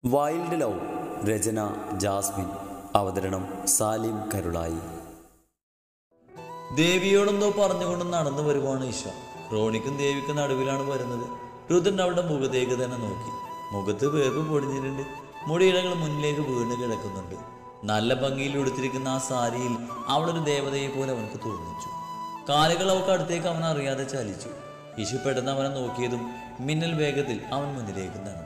Wild love. രചന Jasmine. അവതരണം സാലിം കരുളായി. ദേവിയോടെന്തോ പറഞ്ഞുകൊണ്ട് നടന്നു വരുവാണ് ഈശ. റോണിക്കും ദേവിക്കും നടുവിലാണ് വരുന്നത്. രുദ്രൻ അവളുടെ മുഖത്തേക്ക് തന്നെ നോക്കി. മുഖത്ത് വേർപ്പ് പൊടിഞ്ഞിട്ടുണ്ട്. മുടിയിടകൾ മുന്നിലേക്ക് വീണ് കിടക്കുന്നുണ്ട്. നല്ല ഭംഗിയിൽ ഉടുത്തിരിക്കുന്ന ആ സാരിയിൽ അവളൊരു ദേവതയെ പോലെ അവനക്ക് തോന്നിച്ചു. കാലുകൾ അവൾക്ക് അടുത്തേക്ക് അവൻ അറിയാതെ ചലിച്ചു. ഈശു പെട്ടെന്ന് അവനെ നോക്കിയതും മിന്നൽ വേഗത്തിൽ അവൻ മുന്നിലേക്ക് നടന്നു.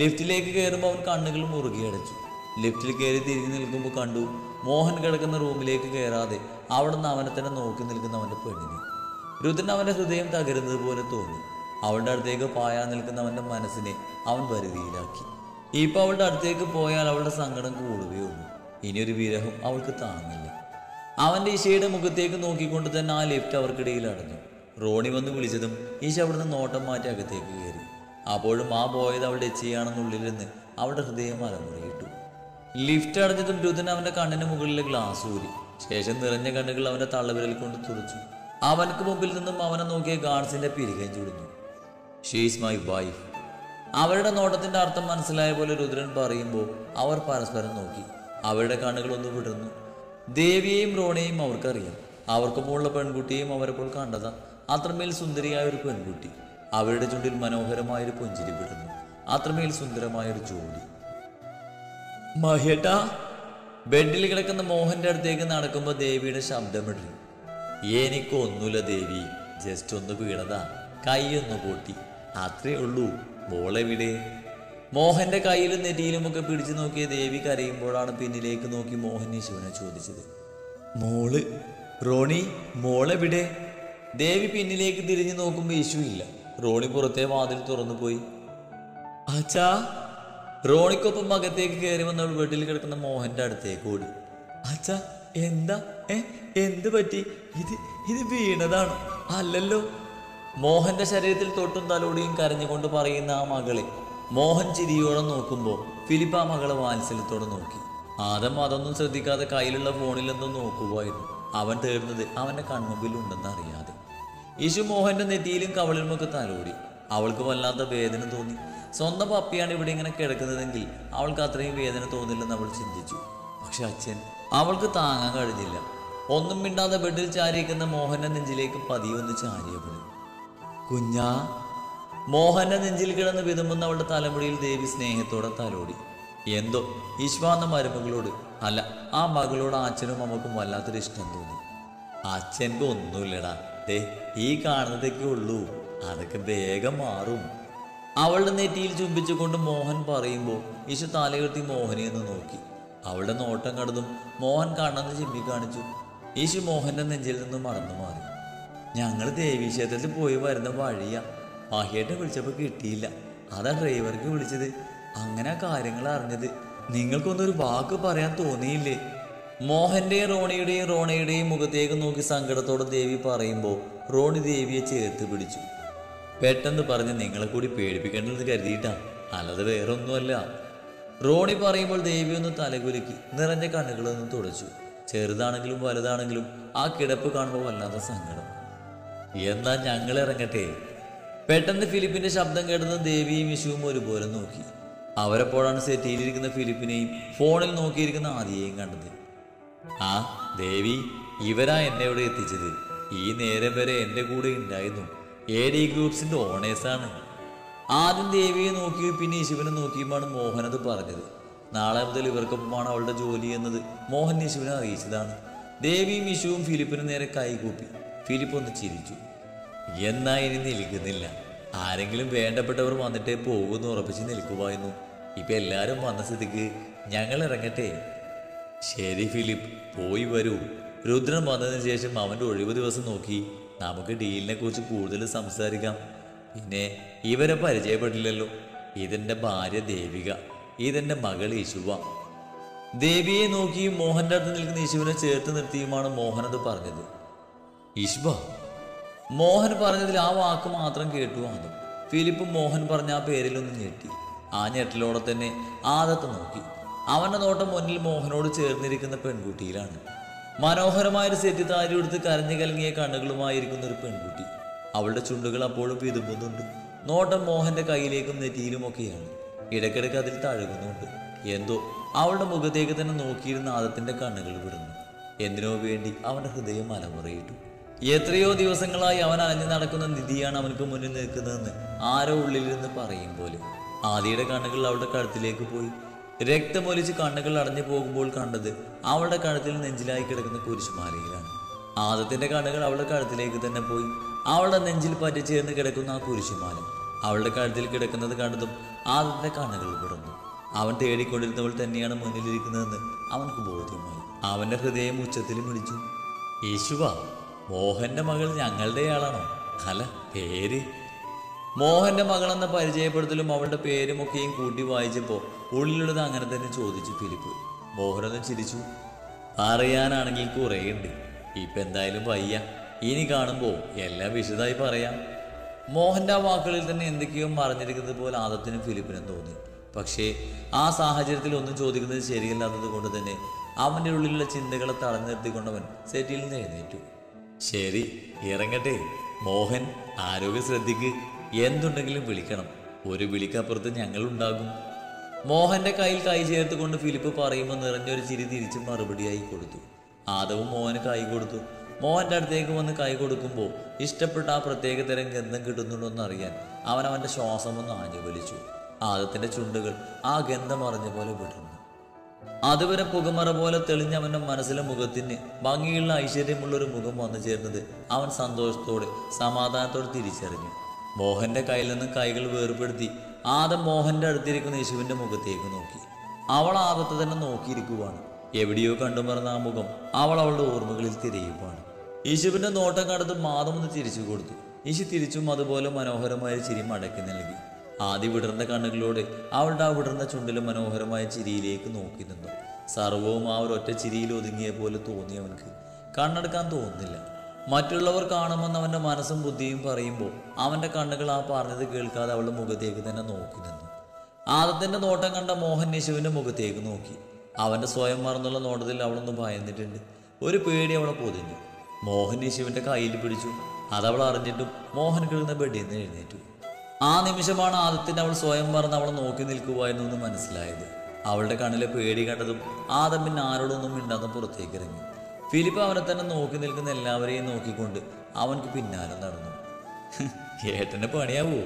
ലിഫ്റ്റിലേക്ക് കയറുമ്പോൾ അവൻ കണ്ണുകൾ മുറുകിയടച്ചു. ലിഫ്റ്റിൽ കയറി തിരിഞ്ഞു നിൽക്കുമ്പോൾ കണ്ടു മോഹൻ കിടക്കുന്ന റൂമിലേക്ക് കയറാതെ അവിടെ നിന്ന് അവനെ തന്നെ നോക്കി നിൽക്കുന്ന അവൻ്റെ പെണ്ണിനെ. രുദ്രൻ അവൻ്റെ ഹൃദയം തകരുന്നത് പോലെ തോന്നി. അവളുടെ അടുത്തേക്ക് പായാൻ നിൽക്കുന്ന അവൻ്റെ മനസ്സിനെ അവൻ പരിധിയിലാക്കി. ഇപ്പം അവളുടെ അടുത്തേക്ക് പോയാൽ അവളുടെ സങ്കടം കൂടുകയുള്ളൂ. ഇനിയൊരു വിരഹം അവൾക്ക് താങ്ങില്ല. അവൻ്റെ ഈശയുടെ മുഖത്തേക്ക് നോക്കിക്കൊണ്ട് തന്നെ ആ ലിഫ്റ്റ് അവർക്കിടയിൽ അടഞ്ഞു. റോണി വന്ന് വിളിച്ചതും ഈശ അവിടുന്ന് നോട്ടം മാറ്റി അകത്തേക്ക് കയറി. അപ്പോഴും ആ പോയത് അവളുടെ എച്ചിയാണെന്നുള്ളിൽ നിന്ന് അവളുടെ ഹൃദയം അലമുറയിട്ടു. ലിഫ്റ്റ് അടഞ്ഞതും രുദ്രൻ അവൻ്റെ കണ്ണിന് മുകളിലെ ഗ്ലാസ് ഊരി. ശേഷം നിറഞ്ഞ കണ്ണുകൾ അവൻ്റെ തള്ളവിരൽ കൊണ്ട് തുറച്ചു. അവനക്ക് മുമ്പിൽ നിന്നും അവനെ നോക്കിയ ഗാർഡ്സിന്റെ പിരികയും ചുടുന്നു. She's my wife. അവരുടെ നോട്ടത്തിന്റെ അർത്ഥം മനസ്സിലായ പോലെ രുദ്രൻ പറയുമ്പോൾ അവർ പരസ്പരം നോക്കി. അവരുടെ കണ്ണുകൾ ഒന്ന് വിടർന്നു. ദേവിയെയും റോണയെയും അവർക്കറിയാം. അവർക്കൊപ്പമുള്ള പെൺകുട്ടിയെയും അവരപ്പോൾ കണ്ടതാ. അത്രമേൽ സുന്ദരിയായ ഒരു പെൺകുട്ടി. അവരുടെ ചുണ്ടിൽ മനോഹരമായൊരു പുഞ്ചിരി വിടുന്നു. അത്രമേൽ സുന്ദരമായൊരു ജോഡി. മഹേട്ടാ. ബെഡിൽ കിടക്കുന്ന മോഹന്റെ അടുത്തേക്ക് നടക്കുമ്പോൾ ദേവിയുടെ ശബ്ദമിടറി. എനിക്കൊന്നുമില്ല ദേവി, ജസ്റ്റ് ഒന്ന് വീണതാ, കൈയൊന്ന് പൊട്ടി, അത്രേ ഉള്ളൂ. മോളെവിടെ? മോഹന്റെ കയ്യിലും നെറ്റിയിലുമൊക്കെ പിടിച്ചു നോക്കിയ ദേവി കരയുമ്പോഴാണ് പിന്നിലേക്ക് നോക്കി മോഹൻ യേശുവിനെ ചോദിച്ചത്. മോള് റോണി, മോളെവിടെ? ദേവി പിന്നിലേക്ക് തിരിഞ്ഞു നോക്കുമ്പോൾ യേശു ഇല്ല. റോണി പുറത്തെ വാതിൽ തുറന്നു പോയി. അച്ഛാ. റോണിക്കൊപ്പം അകത്തേക്ക് കയറി വന്നവൾ വീട്ടിൽ കിടക്കുന്ന മോഹന്റെ അടുത്തേക്ക് ഓടി. അച്ഛാ, എന്താ? എന്ത് പറ്റി? ഇത് വീണതാണ് അല്ലല്ലോ. മോഹന്റെ ശരീരത്തിൽ തൊട്ടും തലോടിയും കരഞ്ഞുകൊണ്ട് പറയുന്ന ആ മകളെ മോഹൻ ചിരിയോടെ നോക്കുമ്പോൾ ഫിലിപ്പ് ആ മകളെ വാത്സല്യത്തോടെ നോക്കി. ആദം അതൊന്നും ശ്രദ്ധിക്കാതെ കയ്യിലുള്ള ഫോണിൽ എന്തോ നോക്കുമായിരുന്നു. അവൻ തീർന്നത് അവന്റെ കൺമുമ്പിൽ ഉണ്ടെന്ന് അറിയാതെ. യേശു മോഹന്റെ നെറ്റിയിലും കവളിലുമൊക്കെ തലോടി. അവൾക്ക് വല്ലാത്ത വേദന തോന്നി. സ്വന്തം പപ്പിയാണ് ഇവിടെ ഇങ്ങനെ കിടക്കുന്നതെങ്കിൽ അവൾക്ക് അത്രയും വേദന തോന്നില്ലെന്ന് അവൾ ചിന്തിച്ചു. പക്ഷെ അച്ഛൻ അവൾക്ക് താങ്ങാൻ കഴിഞ്ഞില്ല. ഒന്നും മിണ്ടാതെ ബെഡിൽ ചാരിയിരിക്കുന്ന മോഹന്റെ നെഞ്ചിലേക്ക് പതിയൊന്ന് ചാരിയപ്പോൾ കുഞ്ഞാ. മോഹന്റെ നെഞ്ചിൽ കിടന്ന് വിതുമ്പുന്ന അവളുടെ തലമുടിയിൽ ദേവി സ്നേഹത്തോടെ തലോടി. എന്തോ ഈശ്വാന്ന മരുമകളോട്, അല്ല ആ മകളോട് അച്ഛനും അമ്മക്കും വല്ലാത്തൊരു ഇഷ്ടം തോന്നി. അച്ഛൻക്ക് ഒന്നുമില്ലടാ, ദേ ഈ കാണുന്നതൊക്കെ ഉള്ളൂ, അതൊക്കെ വേഗം മാറും. അവളുടെ നെറ്റിയിൽ ചുംബിച്ചുകൊണ്ട് മോഹൻ പറയുമ്പോൾ ഈശു തലയുയർത്തി മോഹനെ ഒന്ന് നോക്കി. അവളുടെ നോട്ടം കടന്നും മോഹൻ കണ്ണെന്ന് ചിമ്മി കാണിച്ചു. ഈശു മോഹന്റെ നെഞ്ചിൽ നിന്നും മറന്നു മാറി. ഞങ്ങൾ ദേവീക്ഷേത്രത്തിൽ പോയി വരുന്ന വഴിയാ. മഹിയേട്ടനെ വിളിച്ചപ്പോൾ കിട്ടിയില്ല, അതാ ഡ്രൈവർക്ക് വിളിച്ചത്. അങ്ങനെ കാര്യങ്ങൾ അറിഞ്ഞത്. നിങ്ങൾക്കൊന്നൊരു വാക്ക് പറയാൻ തോന്നിയില്ലേ? മോഹന്റെയും റോണയുടെയും മുഖത്തേക്ക് നോക്കി സങ്കടത്തോടെ ദേവി പറയുമ്പോൾ റോണി ദേവിയെ ചേർത്ത് പിടിച്ചു. പെട്ടെന്ന് പറഞ്ഞ് നിങ്ങളെ കൂടി പേടിപ്പിക്കേണ്ടത് കരുതിയിട്ടാ, അല്ലാതെ വേറെ ഒന്നുമല്ല. റോണി പറയുമ്പോൾ ദേവി ഒന്ന് തലകുലുക്കി നിറഞ്ഞ കണ്ണുകളൊന്ന് തുടച്ചു. ചെറുതാണെങ്കിലും വലുതാണെങ്കിലും ആ കിടപ്പ് കാണുമ്പോൾ വല്ലാത്ത സങ്കടം. എന്നാ ഞങ്ങൾ ഇറങ്ങട്ടെ? പെട്ടെന്ന് ഫിലിപ്പിന്റെ ശബ്ദം കേട്ടത് ദേവിയും യേശുവും ഒരുപോലെ നോക്കി. അവരെപ്പോഴാണ് സെറ്റിയിലിരിക്കുന്ന ഫിലിപ്പിനെയും ഫോണിൽ നോക്കിയിരിക്കുന്ന ആദിയെയും കണ്ടത്. ആ ദേവി, ഇവരാ എന്നെ ഇവിടെ എത്തിച്ചത്. ഈ നേരം വരെ എൻ്റെ കൂടെ ഉണ്ടായിരുന്നു. AD ഗ്രൂപ്പ്സിന്റെ ഓണേഴ്സാണ്. ആദ്യം ദേവിയെ നോക്കിയും പിന്നെ യേശുവിനെ നോക്കിയുമാണ് മോഹൻ അത് പറഞ്ഞത്. നാളെ മുതൽ ഇവർക്കൊപ്പമാണ് അവളുടെ ജോലി എന്നത് മോഹൻ യേശുവിനെ അറിയിച്ചതാണ്. ദേവിയും യേശുവും ഫിലിപ്പിന് നേരെ കൈകൂപ്പി. ഫിലിപ്പ് ഒന്ന് ചിരിച്ചു. എന്നാ ഇനി നിൽക്കുന്നില്ല. ആരെങ്കിലും വേണ്ടപ്പെട്ടവർ വന്നിട്ടേ പോകുമെന്ന് ഉറപ്പിച്ച് നിൽക്കുമായിരുന്നു. ഇപ്പൊ എല്ലാവരും വന്ന സ്ഥിതിക്ക് ഞങ്ങൾ ഇറങ്ങട്ടെ? ശരി ഫിലിപ്പ്, പോയി വരൂ. രുദ്രൻ വന്നതിന് ശേഷം അവൻ്റെ ഒഴിവ് ദിവസം നോക്കി നമുക്ക് ഡീലിനെ കുറിച്ച് കൂടുതൽ സംസാരിക്കാം. പിന്നെ ഇവരെ പരിചയപ്പെട്ടില്ലല്ലോ. ഇതെൻ്റെ ഭാര്യ ദേവിക, ഇതെൻ്റെ മകൾ യേശുവ. ദേവിയെ നോക്കിയും മോഹൻ്റെ അടുത്ത് നിൽക്കുന്ന യേശുവിനെ ചേർത്ത് നിർത്തിയുമാണ് മോഹൻ അത് പറഞ്ഞത്. ഈശ്വ. മോഹൻ പറഞ്ഞതിൽ ആ വാക്ക് മാത്രം കേട്ടു ആദം. ഫിലിപ്പ് മോഹൻ പറഞ്ഞ ആ പേരിലൊന്ന് ഞെട്ടി. ആ ഞെട്ടലോടെ തന്നെ ആദത്തെ നോക്കി. അവൻ്റെ നോട്ടം മുന്നിൽ മോഹനോട് ചേർന്നിരിക്കുന്ന പെൺകുട്ടിയിലാണ്. മനോഹരമായൊരു സെറ്റ് താരി എടുത്ത് കരഞ്ഞു കലങ്ങിയ കണ്ണുകളുമായിരിക്കുന്ന ഒരു പെൺകുട്ടി. അവളുടെ ചുണ്ടുകൾ അപ്പോഴും വിതുമ്പുന്നുണ്ട്. നോട്ടം മോഹന്റെ കയ്യിലേക്കും നെറ്റിയിലുമൊക്കെയാണ്. ഇടയ്ക്കിടയ്ക്ക് അതിൽ തഴുകുന്നുണ്ട്. എന്തോ അവളുടെ മുഖത്തേക്ക് തന്നെ നോക്കിയിരുന്ന ആദത്തിന്റെ കണ്ണുകൾ വിടുന്നു. എന്തിനോ വേണ്ടി അവന്റെ ഹൃദയം അലമുറയിട്ടു. എത്രയോ ദിവസങ്ങളായി അവൻ അലഞ്ഞു നടക്കുന്ന നിധിയാണ് അവനക്ക് മുന്നിൽ നിൽക്കുന്നതെന്ന് ആരോ ഉള്ളിലിരുന്ന് പറയും പോലെ. ആദിയുടെ കണ്ണുകൾ അവളുടെ കഴുത്തിലേക്ക് പോയി. രക്തമൊലിച്ച് കണ്ണുകൾ അടഞ്ഞു പോകുമ്പോൾ കണ്ടത് അവളുടെ കഴുത്തിൽ നെഞ്ചിലായി കിടക്കുന്ന കുരിശുമാലയിലാണ്. ആദത്തിന്റെ കണ്ണുകൾ അവളുടെ കഴുത്തിലേക്ക് തന്നെ പോയി. അവളുടെ നെഞ്ചിൽ പറ്റിച്ചേർന്ന് കിടക്കുന്ന ആ കുരിശുമാല അവളുടെ കഴുത്തിൽ കിടക്കുന്നത് കണ്ടതും ആദത്തിന്റെ കണ്ണുകൾ വിടർന്നു. അവൻ തേടിക്കൊണ്ടിരുന്നവൾ തന്നെയാണ് മുന്നിലിരിക്കുന്നതെന്ന് അവൻക്ക് ബോധ്യമായി. അവന്റെ ഹൃദയം ഉച്ചത്തിൽ വിളിച്ചു, യേശുവ, മോഹന്റെ മകൾ ഞങ്ങളുടെയാളാണോ? അല്ല, പേര് മോഹന്റെ മകളെന്ന പരിചയപ്പെടുത്തലും അവളുടെ പേരുമൊക്കെയും കൂട്ടി വായിച്ചപ്പോൾ ഉള്ളിലുള്ളത് അങ്ങനെ തന്നെ ചോദിച്ചു ഫിലിപ്പ്. മോഹനൊന്ന് ചിരിച്ചു. പറയാനാണെങ്കിൽ കുറേയുണ്ട്, ഇപ്പം എന്തായാലും വയ്യ, ഇനി കാണുമ്പോൾ എല്ലാം വിശദമായി പറയാം. മോഹന്റെ ആ വാക്കുകളിൽ തന്നെ എന്തൊക്കെയോ മറിഞ്ഞിരിക്കുന്നത് പോലെ ആദത്തിനും ഫിലിപ്പിനും തോന്നി. പക്ഷേ ആ സാഹചര്യത്തിൽ ഒന്നും ചോദിക്കുന്നത് ശരിയല്ലാത്തത് കൊണ്ട് തന്നെ അവൻ്റെ ഉള്ളിലുള്ള ചിന്തകളെ തടഞ്ഞു നിർത്തിക്കൊണ്ടവൻ സെറ്റിയിൽ നിന്ന് എഴുന്നേറ്റു. ശരി, ഇറങ്ങട്ടെ. മോഹൻ, ആരോഗ്യം ശ്രദ്ധിക്ക്. എന്തുണ്ടെങ്കിലും വിളിക്കണം. ഒരു വിളിക്കപ്പുറത്ത് ഞങ്ങളുണ്ടാകും. മോഹന്റെ കയ്യിൽ കൈ ചേർത്തുകൊണ്ട് ഫിലിപ്പ് പറയുമ്പോൾ നിറഞ്ഞൊരു ചിരി തിരിച്ച് മറുപടിയായി കൊടുത്തു. ആദവും മോഹന് കൈ കൊടുത്തു. മോഹന്റെ അടുത്തേക്ക് വന്ന് കൈ കൊടുക്കുമ്പോൾ ഇഷ്ടപ്പെട്ട ആ പ്രത്യേക തരം ഗന്ധം കിട്ടുന്നുണ്ടോന്ന് അറിയാൻ അവൻ അവന്റെ ശ്വാസം ഒന്ന് ആഞ്ഞു വലിച്ചു. ആദത്തിന്റെ ചുണ്ടുകൾ ആ ഗന്ധം അറിഞ്ഞ പോലെ വിടർന്നു. അതുവരെ പുകമറ പോലെ തെളിഞ്ഞ അവന്റെ മനസ്സിലെ മുഖത്തിന് ഭംഗിയുള്ള ഐശ്വര്യമുള്ളൊരു മുഖം വന്നു ചേർന്നത് അവൻ സന്തോഷത്തോടെ സമാധാനത്തോടെ തിരിച്ചറിഞ്ഞു. മോഹന്റെ കയ്യിൽ നിന്ന് കൈകൾ വേർപെടുത്തി ആദം മോഹന്റെ അടുത്തിരിക്കുന്ന യേശുവിന്റെ മുഖത്തേക്ക് നോക്കി. അവൾ ആദത്തെ തന്നെ നോക്കിയിരിക്കുവാണ്. എവിടെയോ കണ്ടുമറന്ന ആ മുഖം അവൾ അവളുടെ ഓർമ്മകളിൽ തിരയുവാണ്. യേശുവിന്റെ നോട്ടം കണ്ടത് മാതമൊന്ന് ചിരിച്ചു കൊടുത്തു. യേശു തിരിച്ചും അതുപോലെ മനോഹരമായ ചിരി മടക്കി നൽകി. ആദ്യ വിടർന്ന കണ്ണുകളോടെ അവളുടെ ആ വിടർന്ന ചുണ്ടിലെ മനോഹരമായ ചിരിയിലേക്ക് നോക്കി നിന്നു. സർവവും ആ ഒരൊറ്റ ചിരിയിൽ ഒതുങ്ങിയ പോലെ തോന്നിയവൻക്ക് കണ്ണെടുക്കാൻ തോന്നുന്നില്ല. മറ്റുള്ളവർ കാണുമെന്ന് അവൻ്റെ മനസ്സും ബുദ്ധിയും പറയുമ്പോൾ അവൻ്റെ കണ്ണുകൾ ആ പറഞ്ഞത് കേൾക്കാതെ അവളുടെ മുഖത്തേക്ക് തന്നെ നോക്കി നിന്നു. ആദത്തിന്റെ നോട്ടം കണ്ട മോഹൻ യേശുവിൻ്റെ മുഖത്തേക്ക് നോക്കി. അവൻ്റെ സ്വയം മറന്നുള്ള നോട്ടത്തിൽ അവളൊന്ന് ഭയന്നിട്ടുണ്ട്. ഒരു പേടി അവളെ പൊതിഞ്ഞു. മോഹൻ യേശുവിൻ്റെ കയ്യിൽ പിടിച്ചു. അതവൾ അറിഞ്ഞിട്ടും മോഹൻ കിടന്ന ബെഡിൽ നിന്ന് എഴുന്നേറ്റു. ആ നിമിഷമാണ് ആദത്തിന് അവൾ സ്വയം മറന്ന് അവളെ നോക്കി നിൽക്കുവായിരുന്നു എന്ന് മനസ്സിലായത്. അവളുടെ കണ്ണിലെ പേടി കണ്ടതും ആദം പിന്നെ ആരോടൊന്നും മിണ്ടാതെ പുറത്തേക്ക് ഇറങ്ങി. ഫിലിപ്പ് അവനെ തന്നെ നോക്കി നിൽക്കുന്ന എല്ലാവരെയും നോക്കിക്കൊണ്ട് അവൻക്ക് പിന്നാലെ നടന്നു. ഏട്ടന് പണിയാവോ?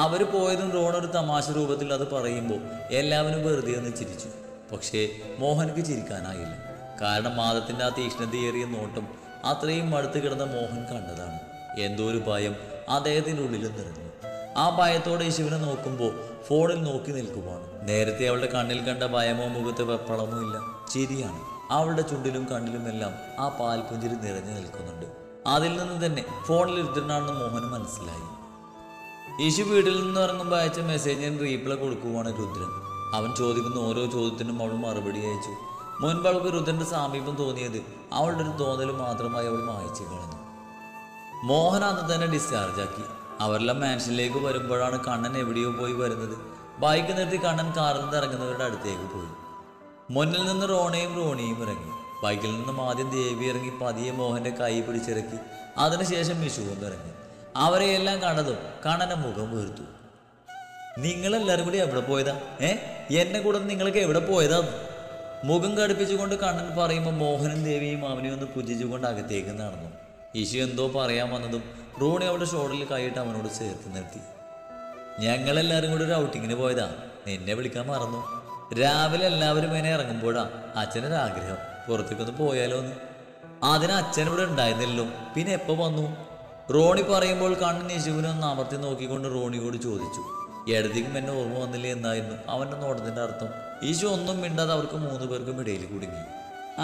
അവർ പോയതും റോൺ ഒരു തമാശ രൂപത്തിൽ അത് പറയുമ്പോൾ എല്ലാവരും വെറുതെ ഒന്ന് ചിരിച്ചു. പക്ഷേ മോഹൻക്ക് ചിരിക്കാനായില്ല. കാരണം ആദത്തിന്റെ ആ തീക്ഷ്ണതയേറിയ നോട്ടം അത്രയും മടുത്ത് കിടന്ന മോഹൻ കണ്ടതാണ്. എന്തോ ഒരു ഭയം അദ്ദേഹത്തിൻ്റെ ഉള്ളിലും നിറഞ്ഞു. ആ ഭയത്തോടെ യേശുവിനെ നോക്കുമ്പോൾ ഫോണിൽ നോക്കി നിൽക്കുവാണ്. നേരത്തെ അവളുടെ കണ്ണിൽ കണ്ട ഭയമോ മുഖത്തെ വെപ്പളമോ ഇല്ല, ചിരിയാണ്. അവളുടെ ചുണ്ടിലും കണ്ണിലുമെല്ലാം ആ പാൽപുഞ്ചിരി നിറഞ്ഞു നിൽക്കുന്നുണ്ട്. അതിൽ നിന്ന് തന്നെ ഫോണിൽ ഇരുത്തിനാണെന്ന് മോഹന് മനസ്സിലായി. യേശു വീട്ടിൽ നിന്ന് ഇറങ്ങുമ്പോൾ അയച്ച മെസ്സേജിന് റീപ്ലൈ കൊടുക്കുവാണ് രുദ്രൻ. അവൻ ചോദിക്കുന്ന ഓരോ ചോദ്യത്തിനും അവൾ മറുപടി അയച്ചു. മുൻപ് അവൾക്ക് രുദ്രന്റെ സാമീപ്യം തോന്നിയത് അവളുടെ ഒരു തോന്നൽ മാത്രമായി അവൾ മായച്ചു കളഞ്ഞു. മോഹൻ അന്ന് തന്നെ ഡിസ്ചാർജ് ആക്കി. അവരെല്ലാം മാൻഷനിലേക്ക് വരുമ്പോഴാണ് കണ്ണൻ എവിടെയോ പോയി വരുന്നത്. ബൈക്ക് നിർത്തി കണ്ണൻ കാറിൽ നിന്ന് ഇറങ്ങുന്നവരുടെ അടുത്തേക്ക് പോയി. മുന്നിൽ നിന്ന് റോണിയും ഇറങ്ങി. ബൈക്കിൽ നിന്നും ആദ്യം ദേവി ഇറങ്ങി പതിയെ മോഹന്റെ കൈ പിടിച്ചിറക്കി. അതിനുശേഷം വിഷുവും ഇറങ്ങി. അവരെയെല്ലാം കണ്ടതും കണ്ണന്റെ മുഖം വീർത്തു. നിങ്ങളെല്ലാവരും കൂടി എവിടെ പോയതാ? എന്നെ കൂടെ നിങ്ങൾക്ക് എവിടെ പോയതാ? മുഖം കടുപ്പിച്ചുകൊണ്ട് കണ്ണൻ പറയുമ്പോൾ മോഹനും ദേവിയും അവനെ ഒന്ന് പുജിച്ചുകൊണ്ട് അകത്തേക്ക് നടന്നു. ഈശു എന്തോ പറയാൻ വന്നതും റോണി അവളുടെ ഷോൾഡറിൽ കൈയിട്ട് അവനോട് ചേർത്ത് നിർത്തി. ഞങ്ങളെല്ലാവരും കൂടി ഒരു ഔട്ടിങ്ങിന് പോയതാ, നിന്നെ വിളിക്കാൻ മറന്നു. രാവിലെ എല്ലാവരും എന്നെ ഇറങ്ങുമ്പോഴാ അച്ഛനൊരാഗ്രഹം, പുറത്തേക്കൊന്ന് പോയാലോ എന്ന്. അതിന് അച്ഛനിവിടെ ഉണ്ടായിരുന്നല്ലോ, പിന്നെ എപ്പോൾ വന്നു? റോണി പറയുമ്പോൾ കണ്ണൻ യേശുവിനെ ഒന്ന് അമർത്തി നോക്കിക്കൊണ്ട് റോണിയോട് ചോദിച്ചു. ഇടത്തേക്കും എന്നെ ഓർമ്മ വന്നില്ലേ എന്നായിരുന്നു അവൻ്റെ നോട്ടത്തിൻ്റെ അർത്ഥം. ഈശു ഒന്നും മിണ്ടാതെ അവർക്ക് 3 പേർക്കും ഇടയിൽ കുടുങ്ങി.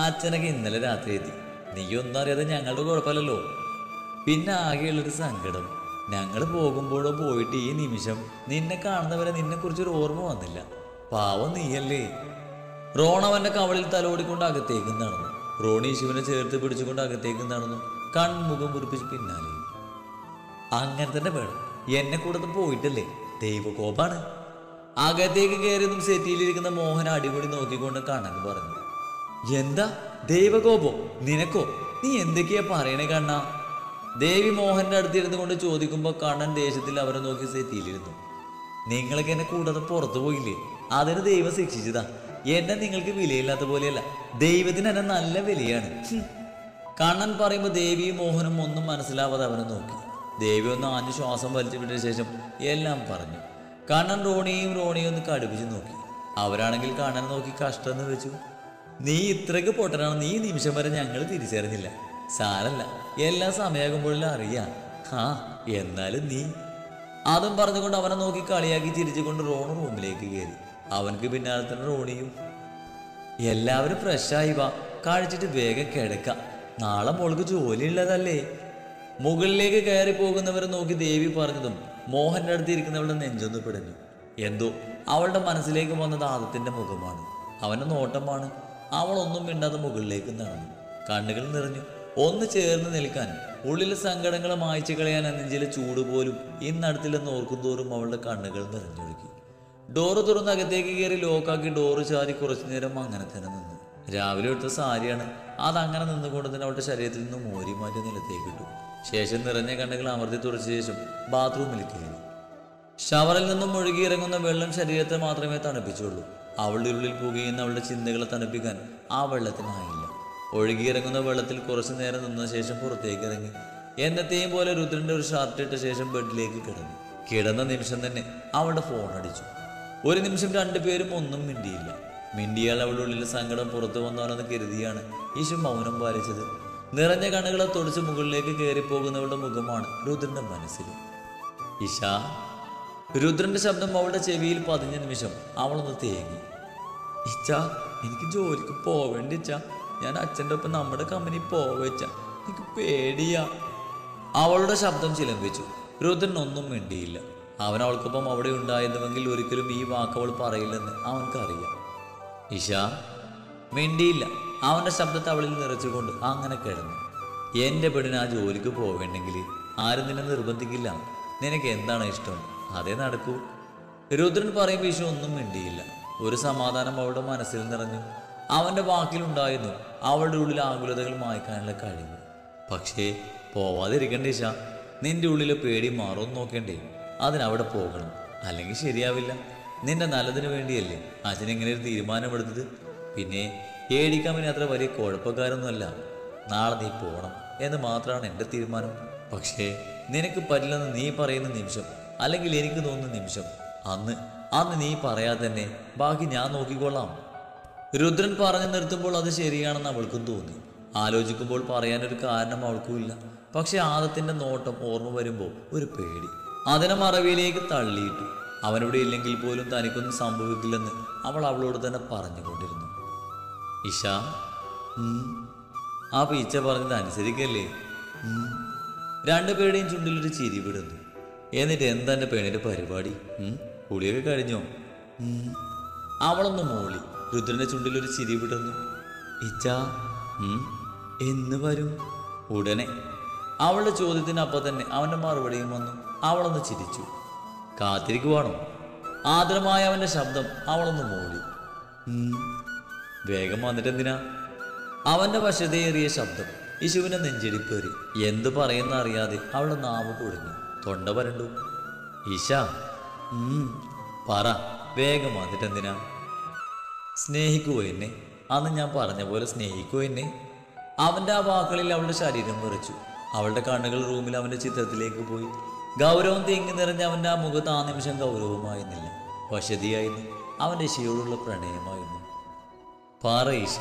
അച്ഛനൊക്കെ ഇന്നലെ രാത്രി എത്തി. നീ ഒന്നും അറിയാതെ ഞങ്ങളുടെ കുഴപ്പമില്ലല്ലോ. പിന്നെ ആകെയുള്ളൊരു സങ്കടം, ഞങ്ങൾ പോകുമ്പോഴോ പോയിട്ട് ഈ നിമിഷം നിന്നെ കാണുന്നവരെ നിന്നെക്കുറിച്ചൊരു ഓർമ്മ വന്നില്ല. പാവം നീയല്ലേ. റോൺ അവൻ്റെ കവളിൽ തലോടിക്കൊണ്ട് അകത്തേക്ക് നടന്നു. റോണി യേശുവിനെ ചേർത്ത് പിടിച്ചുകൊണ്ട് അകത്തേക്ക് നടന്നു. കൺമുഖം കുറിപ്പിച്ച് പിന്നാലെ. അങ്ങനെ തന്നെ വേണം, എന്നെ കൂടെ പോയിട്ടല്ലേ, ദൈവകോപാണ്. അകത്തേക്ക് കയറിയതും സെറ്റിയിലിരിക്കുന്ന മോഹൻ അടിപൊളി നോക്കിക്കൊണ്ട് കണ്ണൻ പറഞ്ഞു. എന്താ ദൈവകോപോ? നിനക്കോ? നീ എന്തൊക്കെയാ പറയണേ കണ്ണാ? ദേവി മോഹന്റെ അടുത്തിരുന്ന് കൊണ്ട് ചോദിക്കുമ്പോൾ കണ്ണൻ ദേഷ്യത്തിൽ അവരെ നോക്കി സെറ്റിയിലിരുന്നു. നിങ്ങളൊക്കെ എന്നെ കൂടാതെ പുറത്തു പോയില്ലേ? അതിന് ദൈവം ശിക്ഷിച്ചതാ. എന്നെ നിങ്ങൾക്ക് വിലയില്ലാത്ത പോലെയല്ല, ദൈവത്തിന് എന്നെ നല്ല വിലയാണ്. കണ്ണൻ പറയുമ്പോൾ ദേവിയും മോഹനും ഒന്നും മനസ്സിലാവാതെ അവനെ നോക്കി. ദേവി ഒന്ന് ആഞ്ഞു ശ്വാസം വലിച്ചു വിട്ട ശേഷം എല്ലാം പറഞ്ഞു. കണ്ണൻ റോണിയും ഒന്ന് കടുപ്പിച്ച് നോക്കി. അവരാണെങ്കിൽ കണ്ണൻ നോക്കി കഷ്ടമെന്ന് വെച്ചു. നീ ഇത്രയ്ക്ക് പൊട്ടനാണ് നീ നിമിഷം വരെ ഞങ്ങൾ തിരിച്ചറിഞ്ഞില്ല. സാരല്ല, എല്ലാ സമയമാകുമ്പോഴെല്ലാം അറിയാം. എന്നാലും നീ. അതും പറഞ്ഞുകൊണ്ട് അവനെ നോക്കി കളിയാക്കി ചിരിച്ചുകൊണ്ട് റോണു റൂമിലേക്ക് കയറി. അവനക്ക് പിന്നാലെ തന്നെ റോണിയും. എല്ലാവരും ഫ്രഷായി വാ, കഴിച്ചിട്ട് വേഗം കിടക്കാം, നാളെ മോൾക്ക് ജോലിയുള്ളതല്ലേ. മുകളിലേക്ക് കയറി പോകുന്നവരെ നോക്കി ദേവി പറഞ്ഞതും മോഹന്റെ അടുത്ത് ഇരിക്കുന്നവളുടെ നെഞ്ചൊന്ന് പിടഞ്ഞു. എന്തോ അവളുടെ മനസ്സിലേക്ക് വന്നത് ആദത്തിന്റെ മുഖമാണ്, അവന്റെ നോട്ടമാണ്. അവളൊന്നും മിണ്ടാതെ മുകളിലേക്ക് നടന്നു. കണ്ണുകൾ നിറഞ്ഞു. ഒന്ന് ചേർന്ന് നിൽക്കാൻ, ഉള്ളിലെ സങ്കടങ്ങൾ മായ്ച്ചു കളയാൻ നെഞ്ചിലെ ചൂട് പോലും ഇന്നടുത്തില്ലെന്ന് ഓർക്കുന്തോറും അവളുടെ കണ്ണുകൾ നിറഞ്ഞൊഴുകി. ഡോറ് തുറന്ന് അകത്തേക്ക് കയറി ലോക്കാക്കി ഡോറ് ചാരി കുറച്ചു നേരം അങ്ങനെ തന്നെ നിന്നു. രാവിലെ എടുത്ത സാരിയാണ്, അതങ്ങനെ നിന്നുകൊണ്ട് തന്നെ അവളുടെ ശരീരത്തിൽ നിന്ന് മോരി മാറ്റി നിലത്തേക്ക് ഇട്ടു. ശേഷം നിറഞ്ഞ കണ്ണുകൾ അമർത്തി തുടച്ച ശേഷം ബാത്റൂമിൽ കയറി. ഷവറിൽ നിന്നും ഒഴുകിയിറങ്ങുന്ന വെള്ളം ശരീരത്തെ മാത്രമേ തണുപ്പിച്ചുള്ളൂ. അവളുടെ ഉള്ളിൽ പുകയുന്ന അവളുടെ ചിന്തകളെ തണുപ്പിക്കാൻ ആ വെള്ളത്തിനായില്ല. ഒഴുകിയിറങ്ങുന്ന വെള്ളത്തിൽ കുറച്ചു നേരം നിന്ന ശേഷം പുറത്തേക്ക് ഇറങ്ങി. എന്നത്തെയും പോലെ രുദ്രന്റെ ഒരു ഷർട്ട് ഇട്ട ശേഷം ബെഡിലേക്ക് കിടന്നു. കിടന്ന നിമിഷം തന്നെ അവളുടെ ഫോൺ അടിച്ചു. ഒരു നിമിഷം രണ്ടുപേരും ഒന്നും മിണ്ടിയില്ല. മിണ്ടിയാൽ അവളുടെ ഉള്ളിലെ സങ്കടം പുറത്തു വന്നാലെന്ന് കരുതിയാണ് ഈശു മൗനം പാലിച്ചത്. നിറഞ്ഞ കണ്ണുകളെ തുടച്ച് മുകളിലേക്ക് കയറിപ്പോകുന്നവളുടെ മുഖമാണ് രുദ്രന്റെ മനസ്സിൽ. ഇഷ. രുദ്രന്റെ ശബ്ദം അവളുടെ ചെവിയിൽ പതിഞ്ഞ നിമിഷം അവളൊന്ന് തേങ്ങി. ഇച്ച, എനിക്ക് ജോലിക്ക് പോവേണ്ടി ഇച്ച, ഞാൻ അച്ഛൻ്റെ ഒപ്പം നമ്മുടെ കമ്പനി പോവച്ച, എനിക്ക് പേടിയാ. അവളുടെ ശബ്ദം ചിലമ്പിച്ചു. രുദ്രൻ ഒന്നും മിണ്ടിയില്ല. അവൻ അവൾക്കൊപ്പം അവിടെ ഉണ്ടായിരുന്നുവെങ്കിൽ ഒരിക്കലും ഈ വാക്കവൾ പറയില്ലെന്ന് അവൻക്കറിയാം. ഇഷ മിണ്ടിയില്ല. അവൻ്റെ ശബ്ദത്തെ അവളിൽ നിറച്ചുകൊണ്ട് അങ്ങനെ കിടന്നു. എൻ്റെ പെണ്ണിന് ആ ജോലിക്ക് പോവേണ്ടെങ്കിൽ ആരും നിന്നെ നിർബന്ധിക്കില്ല. നിനക്ക് എന്താണ് ഇഷ്ടം അതേ നടക്കൂ. രുദ്രൻ പറയുമ്പോൾ ഈശോ ഒന്നും മിണ്ടിയില്ല. ഒരു സമാധാനം അവളുടെ മനസ്സിൽ നിറഞ്ഞു. അവൻ്റെ വാക്കിലുണ്ടായിരുന്നു അവളുടെ ഉള്ളിൽ ആകുലതകൾ മായ്ക്കാനുള്ള കഴിവ്. പക്ഷേ പോവാതിരിക്കണ്ടേ ഈശ, നിന്റെ ഉള്ളിലെ പേടി മാറുമെന്ന് നോക്കേണ്ടേ? അതിനവിടെ പോകണം, അല്ലെങ്കിൽ ശരിയാവില്ല. നിന്റെ നല്ലതിന് വേണ്ടിയല്ലേ അച്ഛനിങ്ങനെ ഒരു തീരുമാനമെടുത്തത്. പിന്നെ ഏടിക്കാമിന് അത്ര വലിയ കുഴപ്പക്കാരൊന്നുമല്ല. നാളെ നീ പോകണം എന്ന് മാത്രമാണ് എൻ്റെ തീരുമാനം. പക്ഷേ നിനക്ക് പറ്റില്ലെന്ന് നീ പറയുന്ന നിമിഷം, അല്ലെങ്കിൽ എനിക്ക് തോന്നുന്ന നിമിഷം, അന്ന് നീ പറയാതെ തന്നെ ബാക്കി ഞാൻ നോക്കിക്കൊള്ളാം. രുദ്രൻ പറഞ്ഞു നിർത്തുമ്പോൾ അത് ശരിയാണെന്ന് അവൾക്കും തോന്നി. ആലോചിക്കുമ്പോൾ പറയാനൊരു കാരണം അവൾക്കുമില്ല. പക്ഷെ ആദത്തിന്റെ നോട്ടം ഓർമ്മ വരുമ്പോൾ ഒരു പേടി അതിനെ മറവിയിലേക്ക് തള്ളിയിട്ടു. അവനിവിടെ ഇല്ലെങ്കിൽ പോലും തനിക്കൊന്നും സംഭവിക്കില്ലെന്ന് അവൾ അവളോട് തന്നെ പറഞ്ഞുകൊണ്ടിരുന്നു. ഇഷ, ആ പീച്ച പറഞ്ഞത് അനുസരിക്കല്ലേ? രണ്ടുപേരുടെയും ചുണ്ടിലൊരു ചിരി വിടുന്നു. എന്നിട്ട് എന്താ എൻ്റെ പെണ്ണിൻ്റെ പരിപാടി? കുളിയൊക്കെ കഴിഞ്ഞോ? അവളൊന്ന് മൂളി. രുദ്രന്റെ ചുണ്ടിലൊരു ചിരി വിടുന്നു. ഇച്ച, എന്ന് വരും? ഉടനെ. അവളുടെ ചോദ്യത്തിനപ്പം തന്നെ അവൻ്റെ മറുപടിയും വന്നു. അവളൊന്ന് ചിരിച്ചു. കാത്തിരിക്കുവാണോ? ആദരമായ അവൻ്റെ ശബ്ദം. അവളൊന്ന് മൂളി. വേഗം വന്നിട്ടെന്തിനാ? അവൻ്റെ വശതയേറിയ ശബ്ദം. യേശുവിനെ നെഞ്ചിടിപ്പേറി. എന്തു പറയുന്ന അറിയാതെ അവളുടെ നാവ് കുടുങ്ങി, തൊണ്ട വരണ്ടു. ഈശ, പറ, വേഗം വന്നിട്ടെന്തിനാ? സ്നേഹിക്കുവോ എന്നെ? അന്ന് ഞാൻ പറഞ്ഞ പോലെ സ്നേഹിക്കുവോ എന്നെ? അവൻ്റെ ആ വാക്കുകളിൽ അവളുടെ ശരീരം വിറച്ചു. അവളുടെ കണ്ണുകൾ റൂമിൽ അവൻ്റെ ചിത്രത്തിലേക്ക് പോയി. ഗൗരവം തേങ്ങി നിറഞ്ഞ അവൻ്റെ ആ മുഖത്ത് ആ നിമിഷം ഗൗരവമായിരുന്നില്ല, വശതിയായിരുന്നു. അവൻ്റെ ഇശയോടുള്ള പ്രണയമായിരുന്നു. പറ ഈശ,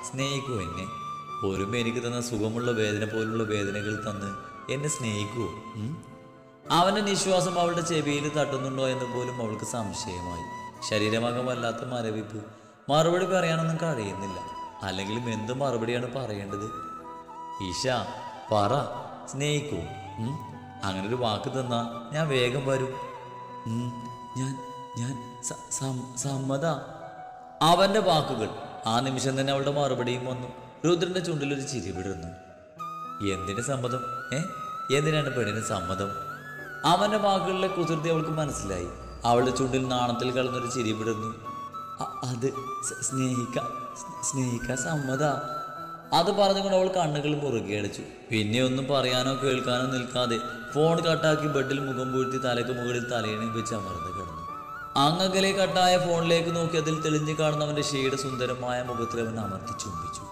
സ്നേഹിക്കുവോ എന്നെ? ഒരുമ എനിക്ക് തന്ന സുഖമുള്ള വേദന പോലുള്ള വേദനകൾ തന്ന് എന്നെ സ്നേഹിക്കുവോ? അവൻ്റെ നിശ്വാസം അവളുടെ ചെവിയിൽ തട്ടുന്നുണ്ടോ എന്ന് പോലും അവൾക്ക് സംശയമായി. ശരീരമാകം വല്ലാത്ത മരവിപ്പ്. മറുപടി പറയാനൊന്നും കഴിയുന്നില്ല. അല്ലെങ്കിലും എന്ത് മറുപടിയാണ് പറയേണ്ടത്? ഈശ, പറ, സ്നേഹിക്കൂ. അങ്ങനൊരു വാക്ക് തന്നാ ഞാൻ വേഗം വരും. ഞാൻ സമ്മത. അവൻ്റെ വാക്കുകൾ. ആ നിമിഷം തന്നെ അവളുടെ മറുപടിയും വന്നു. രുദ്രന്റെ ചുണ്ടിലൊരു ചിരി വിടുന്നു. എന്തിന് സമ്മതം? എന്തിനാണ് പെണ്ണിന് സമ്മതം? അവൻ്റെ വാക്കുകളിലെ കുസൃതി അവൾക്ക് മനസ്സിലായി. അവളുടെ ചുണ്ടിൽ നാണത്തിൽ കളന്നൊരു ചിരി വിടുന്നു. അത് സ്നേഹിക്കാൻ സമ്മത. അത് പറഞ്ഞുകൊണ്ട് അവൾ കണ്ണുകൾ മുറുകെ അടിച്ചു. പിന്നെ ഒന്നും പറയാനോ കേൾക്കാനോ നിൽക്കാതെ ഫോൺ കട്ടാക്കി ബെഡിൽ മുഖം പൂഴ്ത്തി തലയ്ക്ക് മുകളിൽ തലയണി വെച്ച് അമർന്ന് കിടന്നു. അങ്ങകലെ കട്ടായ ഫോണിലേക്ക് നോക്കി അതിൽ തെളിഞ്ഞു കാണുന്നവന്റെ ഷെയ്ഡ് സുന്ദരമായ മുഖത്തിൽ അവൻ അമർത്തി ചുംബിച്ചു.